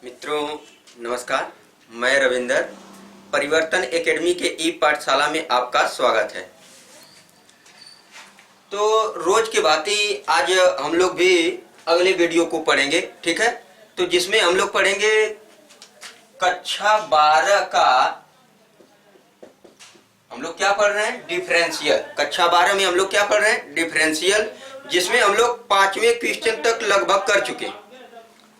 मित्रों नमस्कार, मैं रविंदर परिवर्तन एकेडमी के ई पाठशाला में आपका स्वागत है। तो रोज की भांति आज हम लोग भी अगले वीडियो को पढ़ेंगे, ठीक है। तो जिसमें हम लोग पढ़ेंगे कक्षा 12 का, हम लोग क्या पढ़ रहे हैं, डिफरेंशियल। कक्षा 12 में हम लोग क्या पढ़ रहे हैं, डिफरेंशियल, जिसमें हम लोग 5वें क्वेश्चन तक लगभग कर चुके हैं,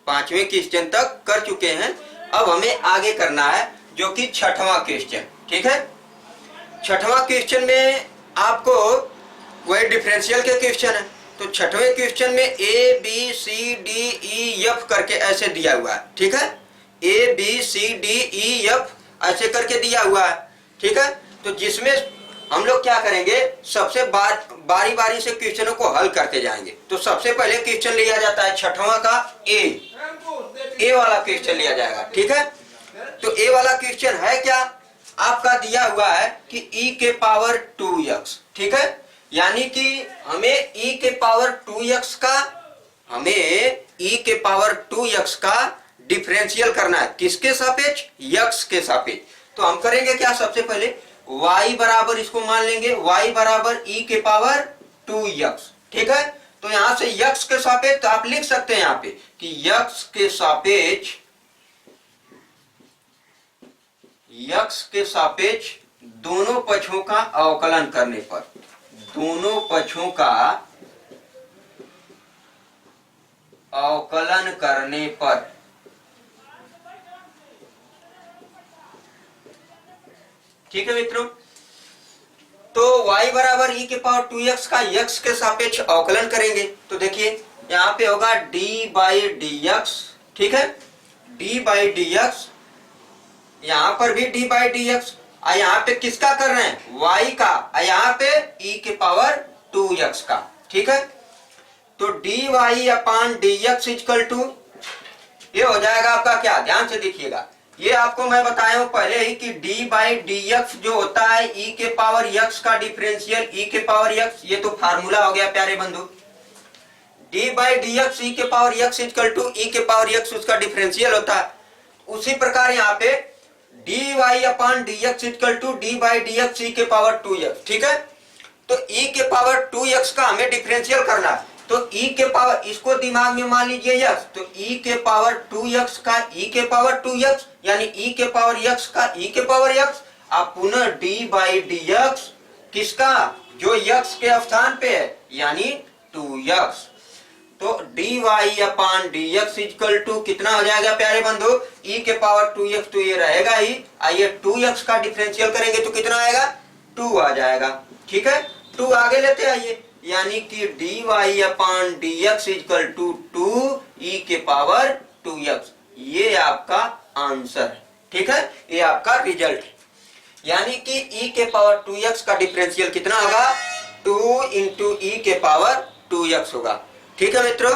5वें क्वेश्चन तक कर चुके हैं। अब हमें आगे करना है जो कि 6वां क्वेश्चन, ठीक है। 6वां क्वेश्चन में आपको वही डिफरेंशियल के क्वेश्चन है। तो 6वें क्वेश्चन में A B C D E F करके ऐसे दिया हुआ है, ठीक है। A B C D E F ऐसे करके दिया हुआ है, ठीक है। तो जिसमें हम लोग क्या करेंगे, सबसे बारी बारी से क्वेश्चनों को हल करते जाएंगे। तो सबसे पहले क्वेश्चन लिया जाता है 6वां का ए वाला क्वेश्चन लिया जाएगा, ठीक है। तो ए वाला क्वेश्चन है क्या, आपका दिया हुआ है कि e के पावर 2x, ठीक है। यानी कि हमें e के पावर 2x का, हमें e के पावर 2x का डिफरेंशियल करना है। किसके सापेक्ष, x के सापेक्ष। तो हम करेंगे क्या, सबसे पहले y बराबर, इसको मान लेंगे y बराबर e के पावर 2x, ठीक है। तो यहां से x के सापेक्ष, तो आप लिख सकते हैं यहां पे कि x के सापेक्ष दोनों पक्षों का अवकलन करने पर, दोनों पक्षों का अवकलन करने पर, ठीक है मित्रों। तो y बराबर e के पावर 2x का x के सापेक्ष अवकलन करेंगे। तो देखिए यहाँ पे होगा d बाई डी एक्स, ठीक है, d बाई डी एक्स, यहाँ पर भी d बाई डी एक्स। यहाँ पे किसका कर रहे हैं, y का, यहाँ पे e के पावर 2x का, ठीक है। तो dy upon D x equal to, ये हो जाएगा आपका क्या, ध्यान से देखिएगा, ये आपको मैं बताया हूं पहले ही कि d बाई डी एक्स जो होता है e के पावर x का डिफरेंशियल e के पावर x, ये तो फार्मूला हो गया प्यारे बंधु। d by D X e के power x equal to e के पावर x उसका डिफरेंशियल होता है। उसी प्रकार यहाँ पे dy upon D x equal to d by D X e के पावर 2x, ठीक है। तो e के पावर 2x का हमें डिफरेंशियल करना है। तो e के पावर, इसको दिमाग में मान लीजिए x, तो e के पावर 2x का e के पावर 2x, यानी e के पावर x का e के पावर x, आप पुनः d बाई डी एक्स, किसका, जो x के स्थान पे है, यानी 2x। तो dy upon D x equal to कितना हो जाएगा प्यारे बंधु, e के पावर 2x, तो ये रहेगा ही। आइए 2x का डिफरेंशियल करेंगे तो कितना आएगा, 2 आ जाएगा, ठीक है। 2 आगे लेते आइए, यानी कि dy upon D x equal to 2 e के पावर 2x, ये आपका आंसर है, ठीक है, ये आपका रिजल्ट है। यानी कि e के पावर 2x का डिफरेंशियल कितना होगा, 2 इंटू e के पावर 2x होगा, ठीक है मित्रों।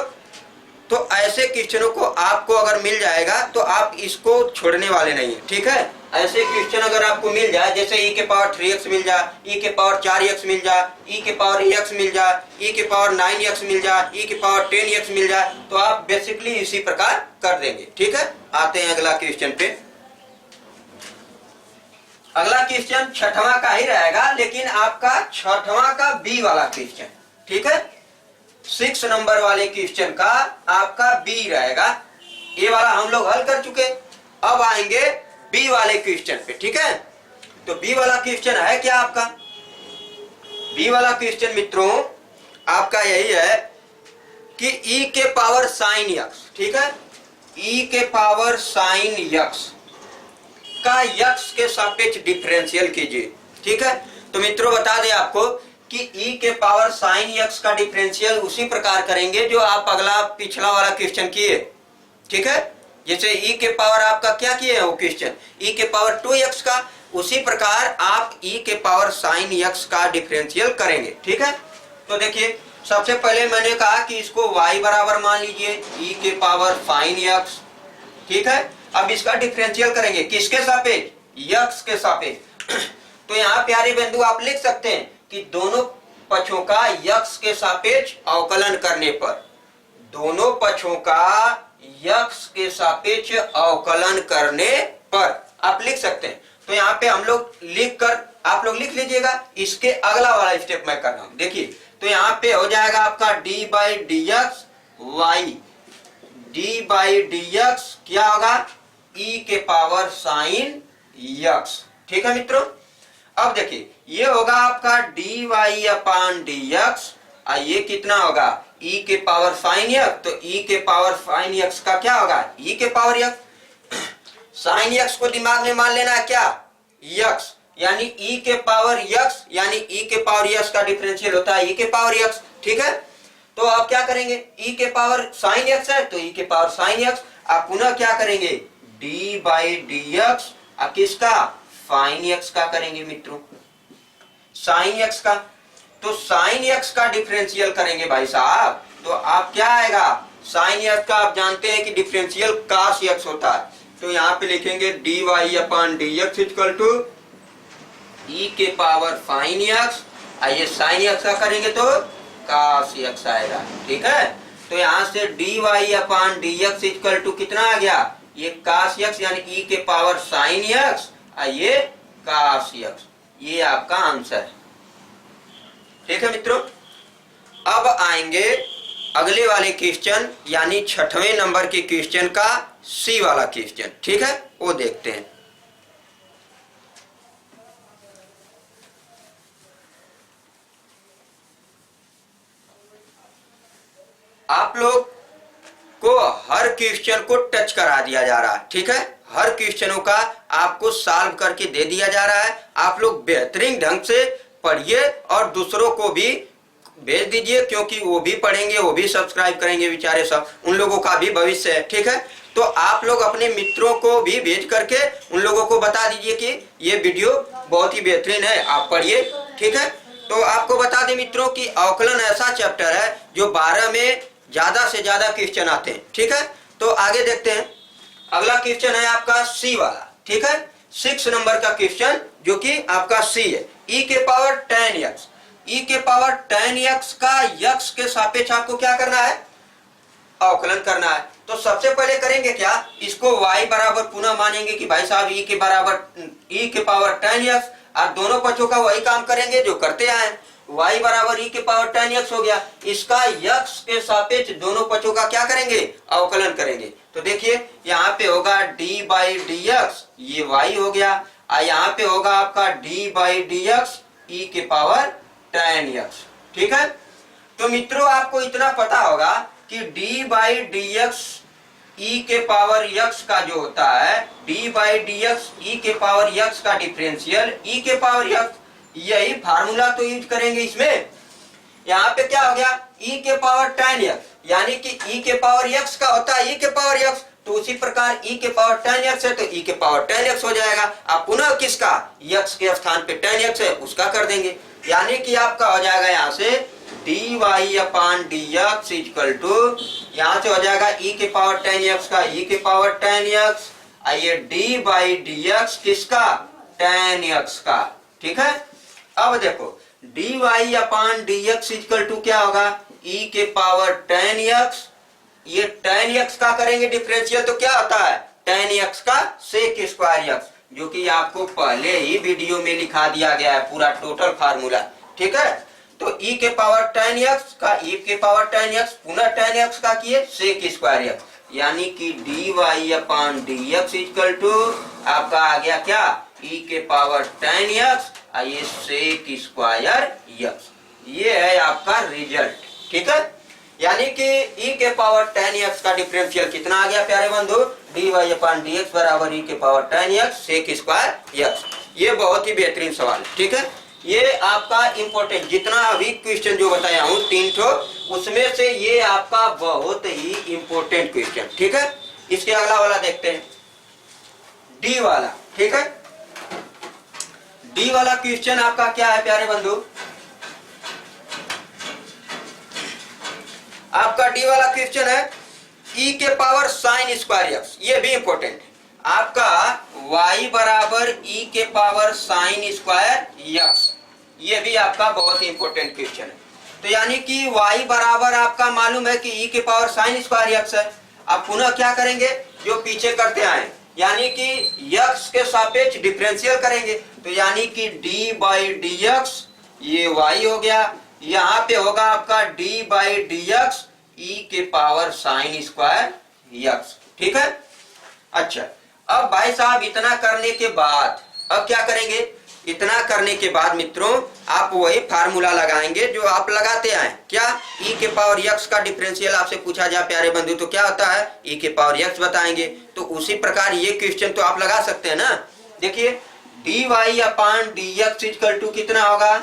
तो ऐसे क्वेश्चनों को आपको अगर मिल जाएगा तो आप इसको छोड़ने वाले नहीं है, ठीक है। ऐसे क्वेश्चन अगर आपको मिल जाए, जैसे e के पावर 3x मिल जाए, e के पावर 4x मिल जाए, e के पावर x मिल जाए, e के पावर 9x मिल जाए, e के पावर 10x मिल जाए, तो आप बेसिकली इसी प्रकार कर देंगे, ठीक है। आते हैं अगला क्वेश्चन पे। अगला क्वेश्चन 6वां का ही रहेगा, लेकिन आपका 6वां का बी वाला क्वेश्चन, ठीक है। 6 नंबर वाले क्वेश्चन का आपका बी रहेगा। ए वाला हम लोग हल कर चुके, अब आएंगे बी वाले क्वेश्चन पे, ठीक है। तो बी वाला क्वेश्चन है क्या आपका, बी वाला क्वेश्चन मित्रों आपका यही है कि e के पावर साइन x, ठीक है, e के पावर साइन x का x के सापेक्ष डिफरेंशियल कीजिए, ठीक है। तो मित्रों बता दें आपको कि e के पावर साइन x का डिफरेंशियल उसी प्रकार करेंगे जो आप अगला पिछला वाला क्वेश्चन किए, ठीक है। जैसे e के पावर आपका क्या किए वो क्वेश्चन, e के पावर 2x का, उसी प्रकार आप e के पावर साइन x का डिफरेंशियल करेंगे, ठीक है। तो देखिए सबसे पहले मैंने कहा कि इसको y बराबर मान लीजिए e के पावर साइन x, ठीक है। अब इसका डिफरेंशियल करेंगे किसके सापेक्ष, x के सापेक्ष। तो यहाँ प्यारे बिंदु आप लिख सकते हैं कि दोनों पक्षों का x के सापेक्ष अवकलन करने पर, दोनों पक्षों का यक्स के सापेक्ष अवकलन करने पर आप लिख सकते हैं। तो यहाँ पे हम लोग लिख कर, आप लोग लिख लीजिएगा। इसके अगला वाला स्टेप मैं कर रहा हूं, देखिए। तो यहाँ पे हो जाएगा आपका d by D x y, d by D x क्या होगा, ई के पावर साइन यक्स। ठीक है मित्रों। अब देखिए ये होगा आपका D Y upon D x, ये कितना होगा, ई के पावर साइन यक्स। तो ई के पावर साइन यक्स का क्या होगा, ई के पावर यक्स। साइन यक्स को दिमाग में मान लेना है क्या, यक्स, यानी ई के पावर यक्स, यानी ई के पावर यक्स का डिफरेंशियल होता है ई के पावर यक्स। ठीक है। तो आप क्या करेंगे, ई के पावर साइन यक्स है तो ई के पावर साइन यक्स, आप पुनः क्या करेंगे, डी बाई डी एक्स, किसका, साइन यक्स का करेंगे मित्रों, साइन यक्स का। तो साइन यक्स का डिफरेंशियल करेंगे भाई साहब, तो आप क्या आएगा, साइन यक्स का आप जानते हैं कि डिफरेंशियल कास यक्स होता है। तो यहाँ पे लिखेंगे D Y upon D x equal to E के पावर साइन यक्स, ये साइन यक्स का करेंगे तो कास यक्स आएगा। ठीक है। तो यहाँ से d Y upon D x equal to कितना आ गया, ये कास यक्स यानी ई के पावर साइन यक्स, ये कास यक्स, ये आपका आंसर है। ठीक है मित्रों। अब आएंगे अगले वाले क्वेश्चन, यानी 6वें नंबर के क्वेश्चन का सी वाला क्वेश्चन। ठीक है, वो देखते हैं। आप लोग को हर क्वेश्चन को टच करा दिया जा रहा है। ठीक है, हर क्वेश्चनों का आपको सॉल्व करके दे दिया जा रहा है। आप लोग बेहतरीन ढंग से पढ़िए और दूसरों को भी भेज दीजिए, क्योंकि वो भी पढ़ेंगे, वो भी सब्सक्राइब करेंगे बेचारे, सब उन लोगों का भी भविष्य है। ठीक है। तो आप लोग अपने मित्रों को भी भेज करके उन लोगों को बता दीजिए कि ये वीडियो बहुत ही बेहतरीन है, आप पढ़िए। ठीक है। तो आपको बता दें मित्रों कि अवकलन ऐसा चैप्टर है जो 12 में ज्यादा से ज्यादा क्वेश्चन आते हैं। ठीक है। तो आगे देखते हैं। अगला क्वेश्चन है आपका सी वाला। ठीक है, 6 नंबर का क्वेश्चन जो कि आपका सी है, ई के पावर 10 एक्स, ई के पावर 10 एक्स का यक्स के सापेक्ष आपको क्या करना है, अवकलन करना है। तो सबसे पहले करेंगे क्या, इसको y बराबर पुनः मानेंगे कि भाई साहब ई के बराबर ई के पावर 10 एक्स, और दोनों पक्षों का वही काम करेंगे जो करते आए हैं। y बराबर ई के पावर 10 एक्स हो गया, इसका यक्स के सापेक्ष दोनों पक्षों का क्या करेंगे, अवकलन करेंगे। तो देखिए यहाँ पे होगा d बाई डी एक्स, ये y हो गया, और यहाँ पे होगा आपका d by D x e के पावर 10 एक्स। ठीक है। तो मित्रों आपको इतना पता होगा कि d by D x e के पावर यक्स का जो होता है, d by D x e के पावर यक्स का डिफरेंशियल ई के पावर यक्स, यही फार्मूला तो यूज करेंगे इसमें। यहाँ पे क्या हो गया, e के पावर 10 एक्स, यानी कि e के पावर x का होता है e के पावर x, तो उसी प्रकार e के पावर 10 एक्स है तो e के पावर 10 एक्स हो जाएगा। आप पुनः किसका, x के स्थान पे 10 एक्स है उसका कर देंगे, यानी कि आपका हो जाएगा यहाँ से d Y upon D x equal to, यहाँ से हो जाएगा e के पावर 10 एक्स का e के पावर 10 एक्स, ये d बाई डी एक्स किसका, 10 एक्स का। ठीक है। अब देखो d Y upon D x equal to क्या होगा, e के पावर 10 एक्स, ये 10 एक्स का करेंगे डिफरेंशियल तो क्या होता है, 10 एक्स का सेक स्क्वायर एक्स, जो कि आपको पहले ही वीडियो में लिखा दिया गया है पूरा टोटल फार्मूला। ठीक है। तो e के पावर 10 एक्स का e के पावर 10 एक्स पुनः 10 एक्स का किए सेक स्क्वायर एक्स, यानी कि d Y upon D x equal to आपका आ गया क्या, e के पावर 10 एक्स, ये सेक स्क्वायर एक्स, ये है आपका रिजल्ट। ठीक है। यानी कि e के पावर 10 एक्स का डिफरेंशियल कितना आ गया प्यारे बंधु, d Y upon D x बराबर e के power 10 x sec square x. ये बहुत ही बेहतरीन सवाल। ठीक है। ये आपका इंपॉर्टेंट, जितना अभी क्वेश्चन जो बताया हूँ 3 ठो, उसमें से ये आपका बहुत ही इंपॉर्टेंट क्वेश्चन। ठीक है। इसके अगला वाला देखते हैं, डी वाला। ठीक है। डी वाला क्वेश्चन आपका क्या है प्यारे बंधु, आपका डी वाला क्वेश्चन है e के पावर साइन स्क्वायर एक्स, ये भी इंपॉर्टेंट है। आपका y बराबर e के पावर साइन स्क्वायर एक्स, ये भी आपका बहुत ही इंपॉर्टेंट क्वेश्चन है। तो यानी कि y बराबर आपका मालूम है कि e के पावर साइन स्क्वायर एक्स है, अब पुनः क्या करेंगे, जो पीछे करते आए, यानी कि x के सापेक्ष डिफरेंशियल करेंगे, तो यानी कि d बाई डी एक्स, ये y हो गया, यहाँ पे होगा आपका d by D x e के पावर साइन स्क्वायर x। ठीक है। अच्छा, अब भाई साहब इतना करने के बाद अब क्या करेंगे, इतना करने के बाद मित्रों आप वही फार्मूला लगाएंगे जो आप लगाते आए। क्या, e के पावर x का डिफरेंशियल आपसे पूछा जाए प्यारे बंधु तो क्या होता है, e के पावर x बताएंगे। तो उसी प्रकार ये क्वेश्चन तो आप लगा सकते हैं ना। देखिए dy upon dx equal to कितना होगा,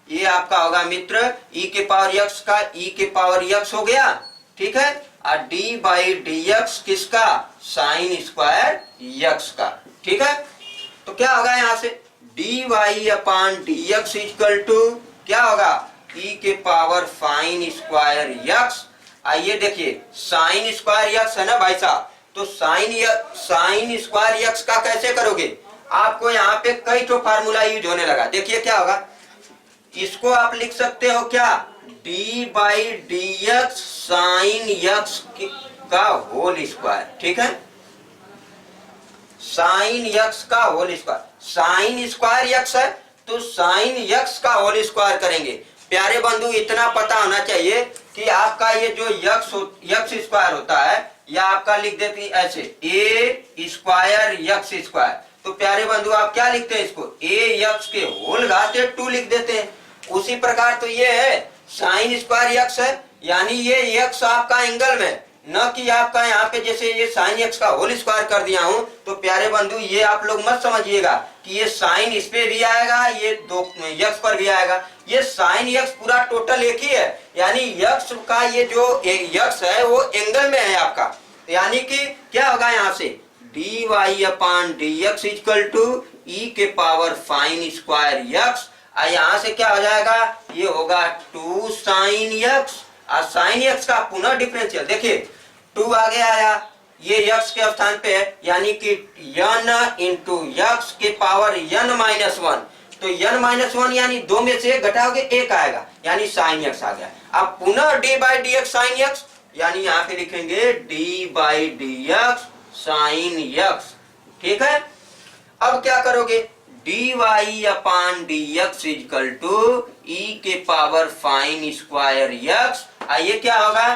ये आपका होगा मित्र e के पावर x का e के पावर x हो गया। ठीक है, और d बाई डी एक्स किसका, साइन स्क्वायर x का। ठीक है, तो क्या होगा यहाँ से dy upon D x equal to क्या होगा, e के पावर फाइन स्क्वायर x। आइए देखिए साइन स्क्वायर x है ना भाई साहब, तो साइन स्क्वायर x का कैसे करोगे, आपको यहाँ पे कई तो फार्मूला यूज होने लगा। देखिए क्या होगा, इसको आप लिख सकते हो क्या, d by D x sine x का होल स्क्वायर। ठीक है, साइन x का whole square, sine square x है तो साइन x का होल स्क्वायर करेंगे। प्यारे बंधु इतना पता होना चाहिए कि आपका ये जो x स्क्वायर होता है या आपका लिख देते हैं ऐसे a स्क्वायर x स्क्वायर, तो प्यारे बंधु आप क्या लिखते हैं इसको, a x के होल घाते 2 लिख देते हैं। उसी प्रकार तो ये है साइन स्क्वायर x है, यानी ये x आपका एंगल में, न कि आपका यहाँ पे जैसे ये साइन x का होल स्क्वायर कर दिया हूं। तो प्यारे बंधु ये आप लोग मत समझिएगा कि ये साइन इस पे भी आएगा, ये दो x पर भी आएगा। ये साइन x पूरा टोटल एक ही है, यानी x का ये जो x है वो एंगल में है आपका। यानी कि क्या होगा यहाँ से dy upon D x equal to E के पावर फाइन स्क्वायर x। यहाँ से क्या हो जाएगा, ये होगा 2 साइन x, और साइन x का पुनः डिफरेंशियल देखिए 2 आगे आया, ये x के स्थान पे है, यानी कि n इंटू x के पावर n माइनस 1। तो n माइनस 1 यानी 2 में से घटाओगे 1 आएगा, यानी साइन x आ गया। अब पुनः d by D x sine x, यानी यहाँ पे लिखेंगे d by D x sine x। ठीक है, अब क्या करोगे, dy upon D x equal to E के पावर फाइन स्क्वायर x। आइए क्या होगा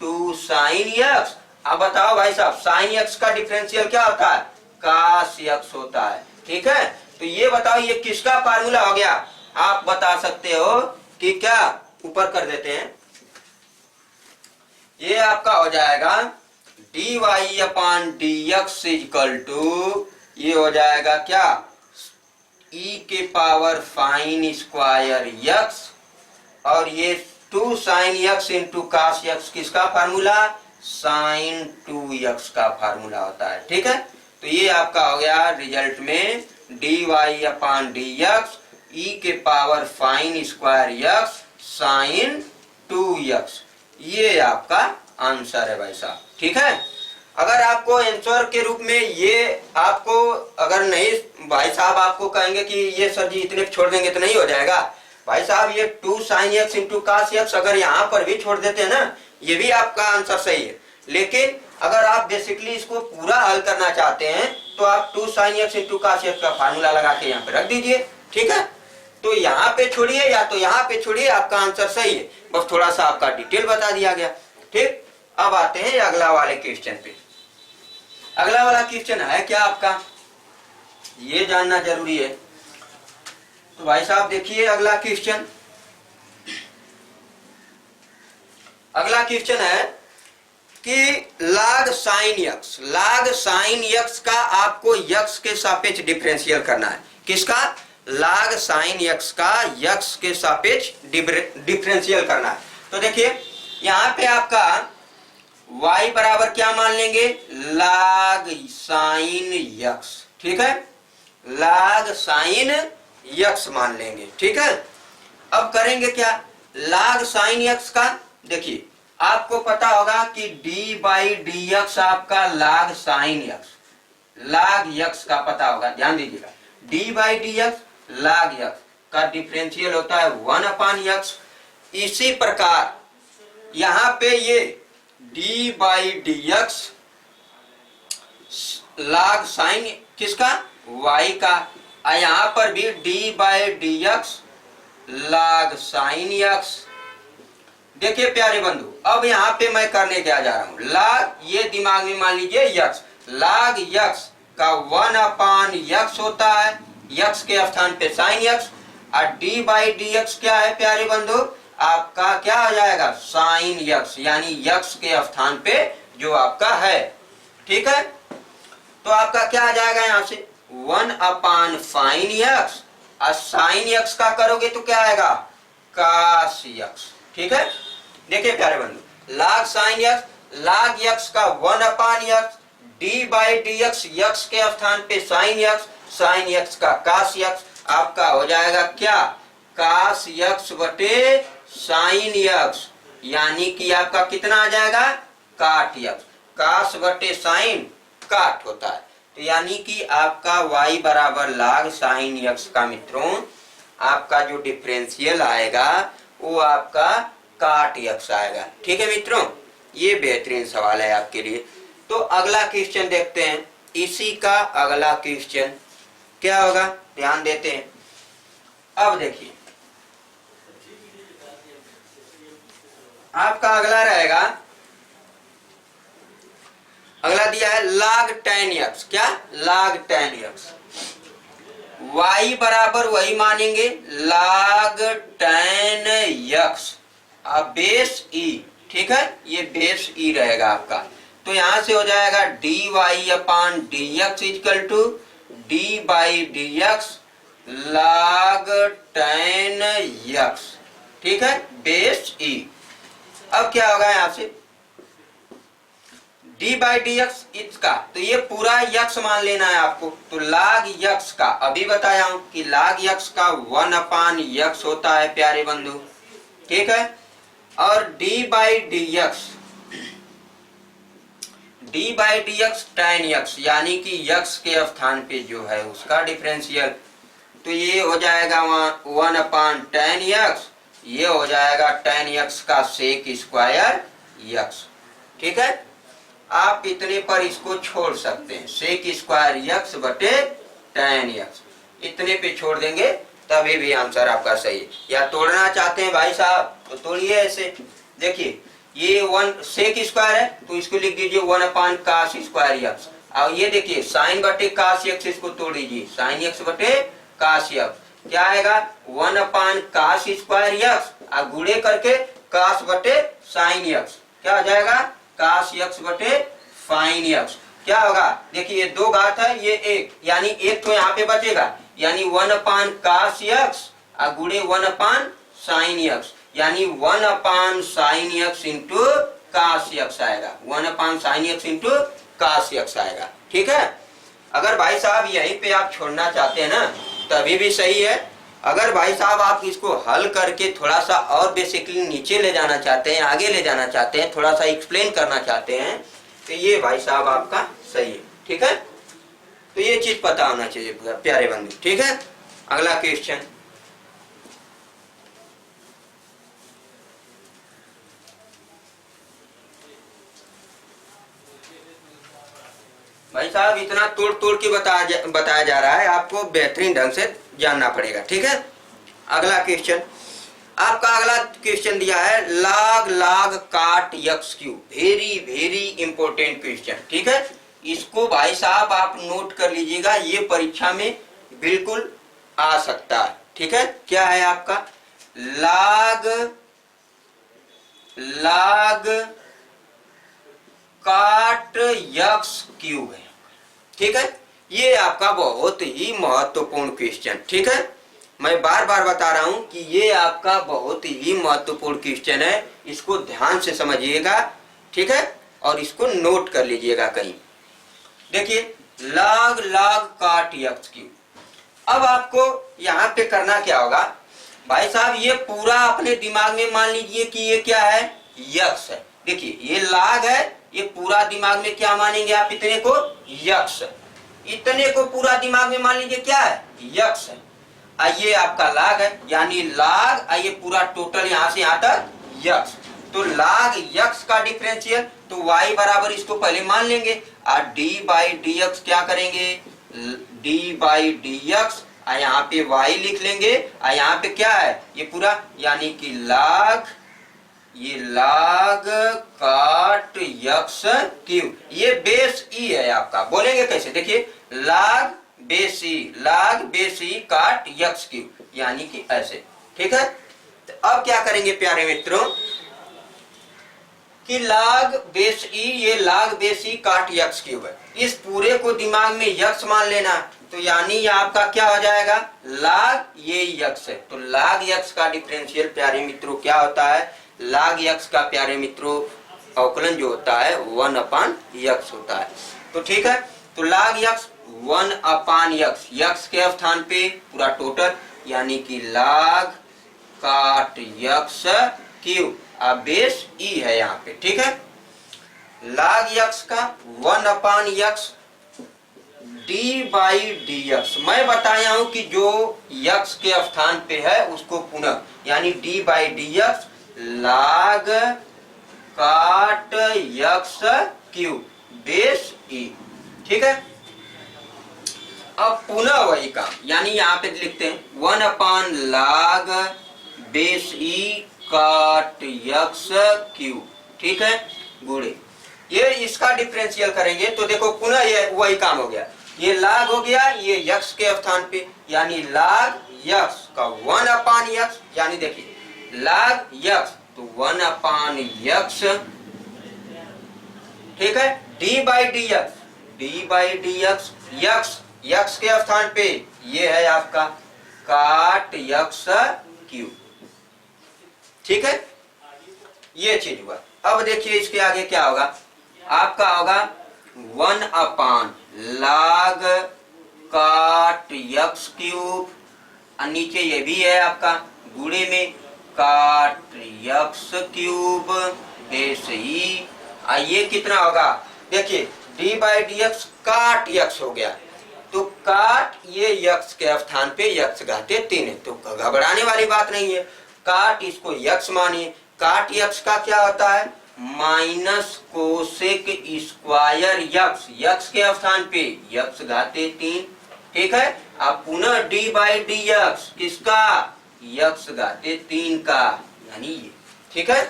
2 साइन x। अब बताओ भाई साहब साइन x का डिफरेंशियल क्या होता है, cos x होता है। ठीक है, तो ये बताओ ये किसका फार्मूला हो गया, आप बता सकते हो कि क्या, ऊपर कर देते हैं, ये आपका हो जाएगा dy upon D x equal to ये हो जाएगा क्या, e के पावर फाइन स्क्वायर x, और ये 2 sine x into cos x किसका फार्मूला, साइन 2x का फार्मूला होता है। ठीक है, तो ये आपका हो गया रिजल्ट में dy upon D x e के power sine square x sine 2x, ये आपका आंसर है भाई साहब। ठीक है, अगर आपको आंसर के रूप में ये आपको अगर नहीं भाई साहब आपको कहेंगे कि ये सर जी इतने छोड़ देंगे तो नहीं हो जाएगा भाई साहब, ये 2 sine x into cos x अगर यहाँ पर भी छोड़ देते हैं ना, ये भी आपका आंसर सही है। लेकिन अगर आप बेसिकली इसको पूरा हल करना चाहते हैं तो आप 2 sine x into cos x का फार्मूला लगा के यहाँ पे रख दीजिए। ठीक है, तो यहाँ पे छोड़िए या तो यहाँ पे छोड़िए, आपका आंसर सही है, बस थोड़ा सा आपका डिटेल बता दिया गया। ठीक, अब आते हैं अगला वाले क्वेश्चन पे। अगला वाला क्वेश्चन है क्या आपका, ये जानना जरूरी है। तो भाई साहब देखिए अगला क्वेश्चन, अगला क्वेश्चन है कि log sin x का आपको x के सापेक्ष डिफरेंशियल करना है। किसका, log sin x का x के सापेक्ष डिफरेंशियल करना है। तो देखिए यहाँ पे आपका y बराबर क्या मान लेंगे, log sin x। ठीक है, log sin x मान लेंगे। ठीक है, अब करेंगे क्या, log sin x का देखिए आपको पता होगा कि d बाई डी एक्स आपका log sin x, log x का पता होगा, ध्यान दीजिएगा d by D x log x का डिफरेंशियल होता है 1 अपान x। इसी प्रकार यहाँ पे ये d by D x log sine किसका, y का। यहाँ पर भी d/dx log साइन x। देखिए प्यारे बंधु, अब यहाँ पे मैं करने क्या जा रहा हूँ, log, ये दिमाग में मान लीजिए x, log x का 1/x होता है, x के स्थान पे साइन x, और d/dx क्या है प्यारे बंधु, आपका क्या हो जाएगा, साइन x, यानी x के स्थान पे जो आपका है। ठीक है, तो आपका क्या आ जाएगा यहाँ से 1/sin x, और साइन x का करोगे तो क्या आएगा, cos x। ठीक है, देखिए प्यारे बंधु, log sin x, log x का 1/x, d/dx x के स्थान पे sin x का cos x, आपका हो जाएगा क्या, cos x बटे sin x, यानी कि आपका कितना आ जाएगा, cot x। cos बटे sin काट होता है, तो यानी कि आपका y बराबर log sin x का मित्रों आपका जो डिफरेंशियल आएगा वो आपका काट x आएगा। ठीक है मित्रों, ये बेहतरीन सवाल है आपके लिए। तो अगला क्वेश्चन देखते हैं, इसी का अगला क्वेश्चन क्या होगा, ध्यान देते हैं। अब देखिए आपका अगला रहेगा, अगला दिया है log tan x, क्या, log tan x, y बराबर वही मानेंगे log tan x base e। ठीक है, ये बेस e रहेगा आपका, तो यहां से हो जाएगा dy/dx equal to d/dx log tan x। ठीक है, बेस e। अब क्या होगा यहां से d/dx इसका, तो ये पूरा x मान लेना है आपको, तो log x का अभी बताया हूं कि log x का 1/x होता है प्यारे बंधु। ठीक है, और d/dx tan x, यानी कि x के स्थान पे जो है उसका डिफरेंशियल, तो ये हो जाएगा 1/tan x, ये हो जाएगा tan x का sec स्क्वायर x। ठीक है, आप इतने पर इसको छोड़ सकते हैं, sec स्क्वायर x बटे tan x, इतने पे छोड़ देंगे तभी भी आंसर आपका सही है। या तोड़ना चाहते हैं भाई साहब तो तोड़िए ऐसे, देखिए ये 1 sec स्क्वायर है तो इसको लिख दीजिए 1/cos स्क्वायर x, और ये देखिए sin बटे cos x, इसको तोड़ दीजिए sin x बटे cos x, क्या आएगा 1/cos स्क्वायर x, और गुणे करके cos बटे sin x, क्या हो जाएगा cos x बटे sin x। क्या होगा, देखिए ये 2 घात है, ये 1, यानी 1 तो यहाँ पे बचेगा, यानी 1/cos x और गुणे 1/sin x, यानी 1/sin x into cos x आएगा, 1/sin x into cos x आएगा। ठीक है, अगर भाई साहब यहीं पे आप छोड़ना चाहते हैं ना तभी भी सही है, अगर भाई साहब आप इसको हल करके थोड़ा सा और बेसिकली नीचे ले जाना चाहते हैं, आगे ले जाना चाहते हैं, थोड़ा सा एक्सप्लेन करना चाहते हैं, तो ये भाई साहब आपका सही है। ठीक है, तो ये चीज पता होना चाहिए प्यारे बंधु। ठीक है, अगला क्वेश्चन, भाई साहब इतना तोड़ तोड़ के बताया जा रहा है, आपको बेहतरीन ढंग से जानना पड़ेगा। ठीक है, अगला क्वेश्चन, आपका अगला क्वेश्चन दिया है log cot x cube, very very important question. ठीक है, इसको भाई साहब आप नोट कर लीजिएगा, ये परीक्षा में बिल्कुल आ सकता है। ठीक है, क्या है आपका log cot x क्यूब है। ठीक है, ये आपका बहुत ही महत्वपूर्ण क्वेश्चन। ठीक है, मैं बार बार बता रहा हूं कि ये आपका बहुत ही महत्वपूर्ण क्वेश्चन है, इसको ध्यान से समझिएगा। ठीक है, और इसको नोट कर लीजिएगा कहीं। देखिए log cot x क्यूब, अब आपको यहाँ पे करना क्या होगा भाई साहब, ये पूरा अपने दिमाग में मान लीजिए कि ये क्या है, x है। देखिए ये log है, ये पूरा दिमाग में क्या मानेंगे आप, इतने को x, इतने को पूरा दिमाग में मान लीजिए क्या है, x है। ये आपका log है, यानी log ये पूरा टोटल यहाँ से यहाँ तक x, तो log x का डिफरेंशियल, तो y बराबर इसको पहले मान लेंगे और d बाई डी एक्स क्या करेंगे, d बाई डी एक्स, और यहाँ पे y लिख लेंगे और यहाँ पे क्या है ये पूरा, यानी कि log काट x क्यूब, ये बेस e है आपका। बोलेंगे कैसे, देखिए log बेस e काट x क्यूब, यानी कि ऐसे, ठीक है। तो अब क्या करेंगे प्यारे मित्रों कि log बेस e, ये log बेस e काट x क्यूब है, इस पूरे को दिमाग में x मान लेना, तो यानी ये आपका क्या हो जाएगा, log ये x है, तो log x का डिफरेंशियल प्यारे मित्रों क्या होता है, log x का प्यारे मित्रों अवकलन जो होता है 1/x होता है। तो ठीक है, तो log x 1/x, x के स्थान पे पूरा टोटल, यानी कि log काट x क्यूब, अब बेस e है यहाँ पे, ठीक है। log x का 1/x d by D x, मैं बताया हूं कि जो x के स्थान पे है उसको पुनः, यानी d by D x log काट x क्यूब बेस e, ठीक है। अब पुनः वही काम, यानी यहाँ पे लिखते हैं 1/log बेस e काट x क्यूब, ठीक है, गुणे ये इसका डिफरेंशियल करेंगे तो देखो पुनः ये वही काम हो गया, ये log हो गया ये x के स्थान पे, यानी log x का 1/x, यानी देखिए log x तो 1/x, ठीक है, d by D x x के स्थान पे ये है आपका काट x क्यूब, ठीक है, ये चीज हुआ। अब देखिए इसके आगे क्या होगा, आपका होगा 1/log काट x क्यूब, और नीचे ये भी है आपका गुणे में काट x क्यूब बेस e, ये कितना होगा, देखिए d बाई डी एक्स काट x हो गया, तो काट ये x के स्थान पे x घाते 3 है, तो घबराने वाली बात नहीं है, काट इसको x मानिए, काट x का क्या होता है माइनस कोसेक स्क्वायर x के स्थान पे x घाते 3, ठीक है। अब पुनः d बाई डी एक्स किसका, x घाते 3 का, यानी ये, ठीक है।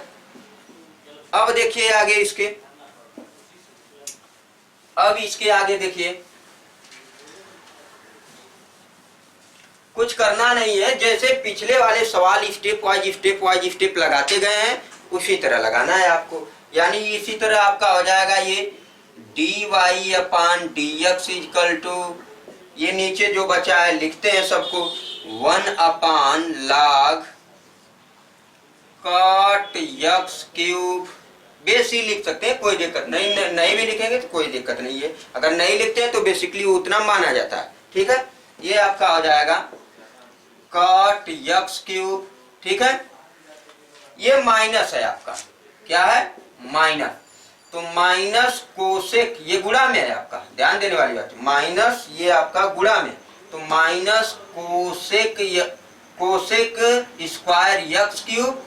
अब देखिए आगे इसके, अब इसके आगे देखिए कुछ करना नहीं है, जैसे पिछले वाले सवाल स्टेप वाइज लगाते गए हैं उसी तरह लगाना है आपको, यानी इसी तरह आपका हो जाएगा ये dy/dx इक्वल टू, ये नीचे जो बचा है लिखते हैं सबको 1/log काट x क्यूब बेस ही लिख सकते हैं, कोई दिक्कत नहीं, नहीं भी लिखेंगे तो कोई दिक्कत नहीं है, अगर नहीं लिखते हैं तो बेसिकली उतना माना जाता है, ठीक है। ये आपका हो जाएगा काट x क्यूब, ठीक है, ये माइनस है आपका, क्या है माइनस, तो माइनस कोसेक, ये गुणा में है आपका, ध्यान देने वाली बात, माइनस ये आपका गुणा में, तो minus cosec square x cube,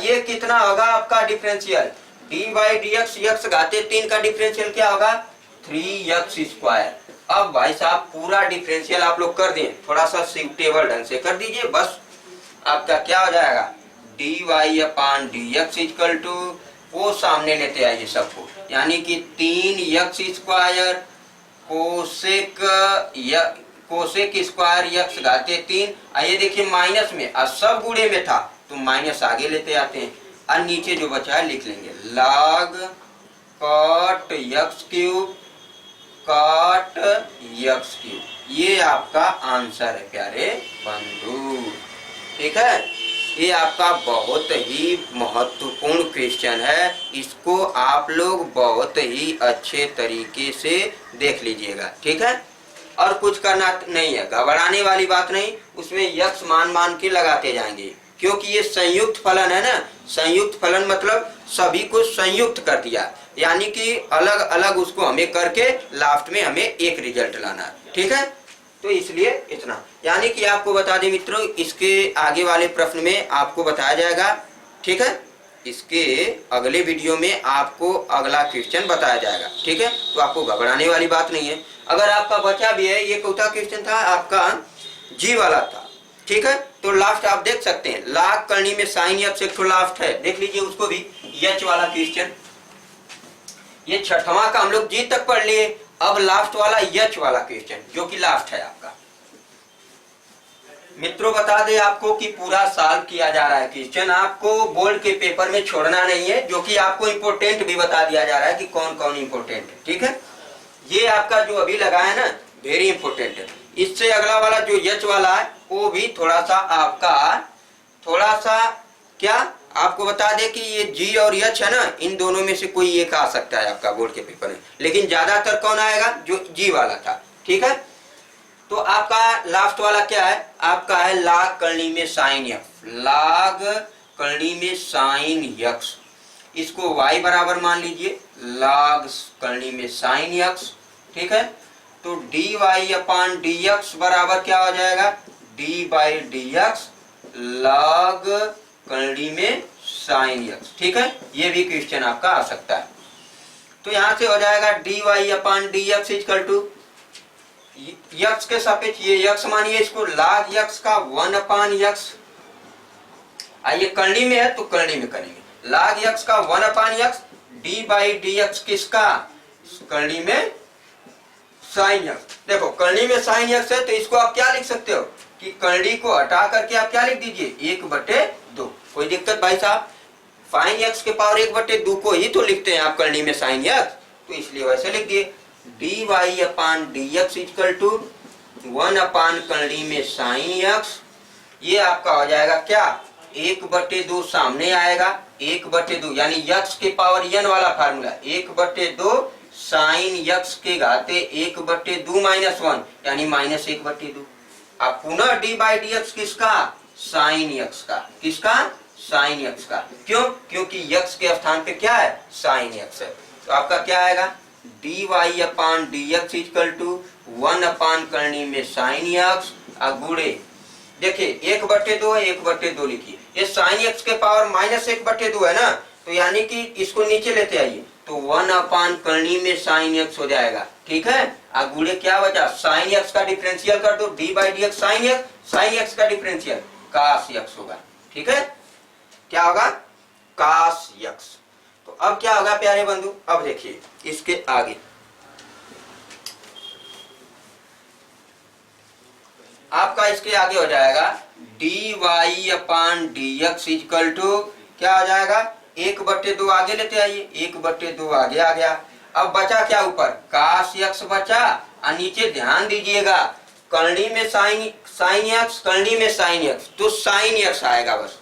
ये कितना होगा आपका differential d by D x, x घाते 3 का डिफरेंशियल क्या होगा 3x स्क्वायर। अब भाई साहब पूरा डिफरेंशियल आप लोग कर दें, थोड़ा सा सिंपल ढंग से कर दीजिए, बस आपका क्या हो जाएगा dy/dx इक्वल टू, वो सामने लेते आइए सबको, यानी कि 3x square cosec square x घाते 3, आइए देखिए माइनस में, अब सब गुणे में था तो माइनस आगे लेते आते हैं, और नीचे जो बचा है लिख लेंगे log काट x क्यूब काट x क्यूब, ये आपका आंसर है प्यारे बंधु, ठीक है। ये आपका बहुत ही महत्वपूर्ण क्वेश्चन है, इसको आप लोग बहुत ही अच्छे तरीके से देख लीजिएगा, ठीक है। और कुछ करना नहीं है, घबराने वाली बात नहीं, उसमें x मान के लगाते जाएंगे, क्योंकि ये संयुक्त फलन है ना, संयुक्त फलन मतलब सभी को संयुक्त कर दिया, यानी कि अलग अलग उसको हमें करके लास्ट में हमें एक रिजल्ट लाना है, ठीक है। तो इसलिए इतना, यानी कि आपको बता दें मित्रों, इसके आगे वाले प्रश्न में आपको बताया जाएगा, ठीक है। इसके अगले वीडियो में आपको अगला क्वेश्चन बताया जाएगा, ठीक है। तो आपको घबराने वाली बात नहीं है। अगर आपका बचा भी है, ये चौथा क्वेश्चन था आपका जी वाला था, ठीक है। तो लास्ट आप देख सकते हैं, लाग करनी में साइन यक्स एक तो लास्ट है, देख लीजिए उसको भी, यच वाला क्वेश्चन। ये छठवां का हम लोग जी तक पढ़ लिए। अब लास्ट वाला यच वाला क्वेश्चन जो कि लास्ट है आपका। मित्रों बता दें आपको कि पूरा साल किया जा रहा है क्वेश्चन, आपको बोर्ड के पेपर में छोड़ना नहीं है, जो कि आपको इम्पोर्टेंट भी बता दिया जा रहा है कि कौन कौन इम्पोर्टेंट है, ठीक है। ये आपका जो अभी लगा है ना, वेरी इंपॉर्टेंट है। इससे अगला वाला जो यच वाला है वो भी थोड़ा सा आपका, थोड़ा सा क्या आपको बता दे कि ये जी और यच है ना, इन दोनों में से कोई एक आ सकता है आपका बोर्ड के पेपर में, लेकिन ज्यादातर कौन आएगा, जो जी वाला था, ठीक है। तो आपका लास्ट वाला क्या है, आपका है लाग करनी में साइन यक्स, लाग करनी में साइन यक्स, इसको y बराबर मान लीजिए लाग करनी में साइन यक्स, ठीक है। तो dy अपान dx बराबर क्या हो जाएगा, d बाई डी एक्स लाग करनी में साइन यक्स, ठीक है। ये भी क्वेश्चन आपका आ सकता है। तो यहां से हो जाएगा dy upon D x equal to यक्स के सापेक्ष, ये यक्स मानिए इसको, लाग यक्स का 1 अपान यक्स, आइए करनी में है तो करनी में करेंगे, लाग यक्स का 1 upon x, D by D x किसका, करनी में साइन यक्स। देखो करनी में साइन यक्स है तो इसको आप क्या लिख सकते हो कि करनी को हटा करके आप क्या लिख दीजिए, 1/2। कोई दिक्कत भाई साहब, साइन यक्स के पावर 1/2 को ही तो लिखते हैं आप करनी में साइन यक्स, तो इसलिए वैसे लिख दिए d Y upon D x equal to 1 upon करनी में साइन यक्स। ये आपका हो जाएगा क्या, 1/2 सामने आएगा, 1/2 यानी यक्स के पावर n वाला फार्मूला, 1/2 साइन यक्स के घाते 1/2 माइनस 1 यानी -1/2। अब पुनः डी बाई डी एक्स किसका, साइन यक्स का, किसका, साइन यक्स का। क्यों, क्योंकि यक्स के स्थान पे क्या है, साइन यक्स है। तो आपका क्या आएगा, d Y upon D x equal to 1 upon करनी में साइन यक्स गुणे, देखिए 1/2 है, 1/2 लिखिए, ये साइन यक्स के पावर -1/2 है ना, तो यानी कि इसको नीचे लेते आइए, तो 1 अपान करनी में साइन यक्स हो जाएगा, ठीक है। गुणे क्या बचा, साइन यक्स का डिफरेंशियल कर दो, D by D x sign x का डिफरेंशियल कास यक्स होगा, ठीक है। क्या होगा, कास यक्स। तो अब क्या होगा प्यारे बंधु, अब देखिए इसके आगे आपका, इसके आगे हो जाएगा d Y upon D x equal to क्या हो जाएगा, 1/2 आगे लेते आइए, 1/2 आगे आ गया। अब बचा क्या ऊपर, कास यक्स बचा, और नीचे ध्यान दीजिएगा करनी में साइन यक्स, करनी में साइन यक्स, तो साइन यक्स आएगा, बस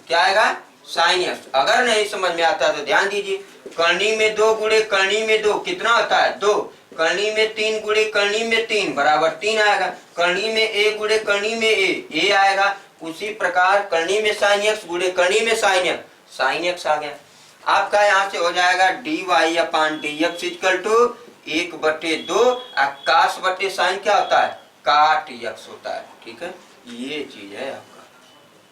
क्या आएगा, साइन यक्स। अगर नहीं समझ में आता तो ध्यान दीजिए, करनी में 2 गुणे करनी में 2 कितना होता है, 2, करनी में 3 गुणे करनी में 3 बराबर 3 आएगा, करनी में a गुणे करनी में a आएगा। उसी प्रकार करनी में साइन यक्स गुणे करनी में साइन यक्स आ गया। आपका यहाँ से हो जाएगा d Y upon D x equal to 1/2, cos बटे साइन क्या होता है, काट यक्स होता है, ठीक है। ये चीज है आपका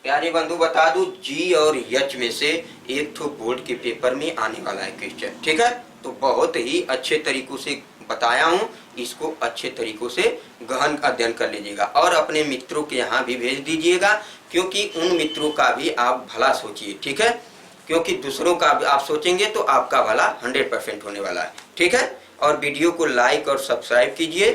प्यारे बंधु, बता दूं जी और यच में से एक तो बोर्ड के पेपर में आने वाला है क्वेश्चन, ठीक है। तो बहुत ही अच्छे तरीकों से बताया हूँ, इसको अच्छे तरीकों से गहन अध्ययन कर लीजिएगा और अपने मित्रों के यहाँ भी भेज दीजिएगा, क्योंकि उन मित्रों का भी आप भला सोचिए, ठीक है। क्योंकि दूसरों का भी आप सोचेंगे तो आपका भला 100% होने वाला है, ठीक है। और वीडियो को लाइक और सब्सक्राइब कीजिए।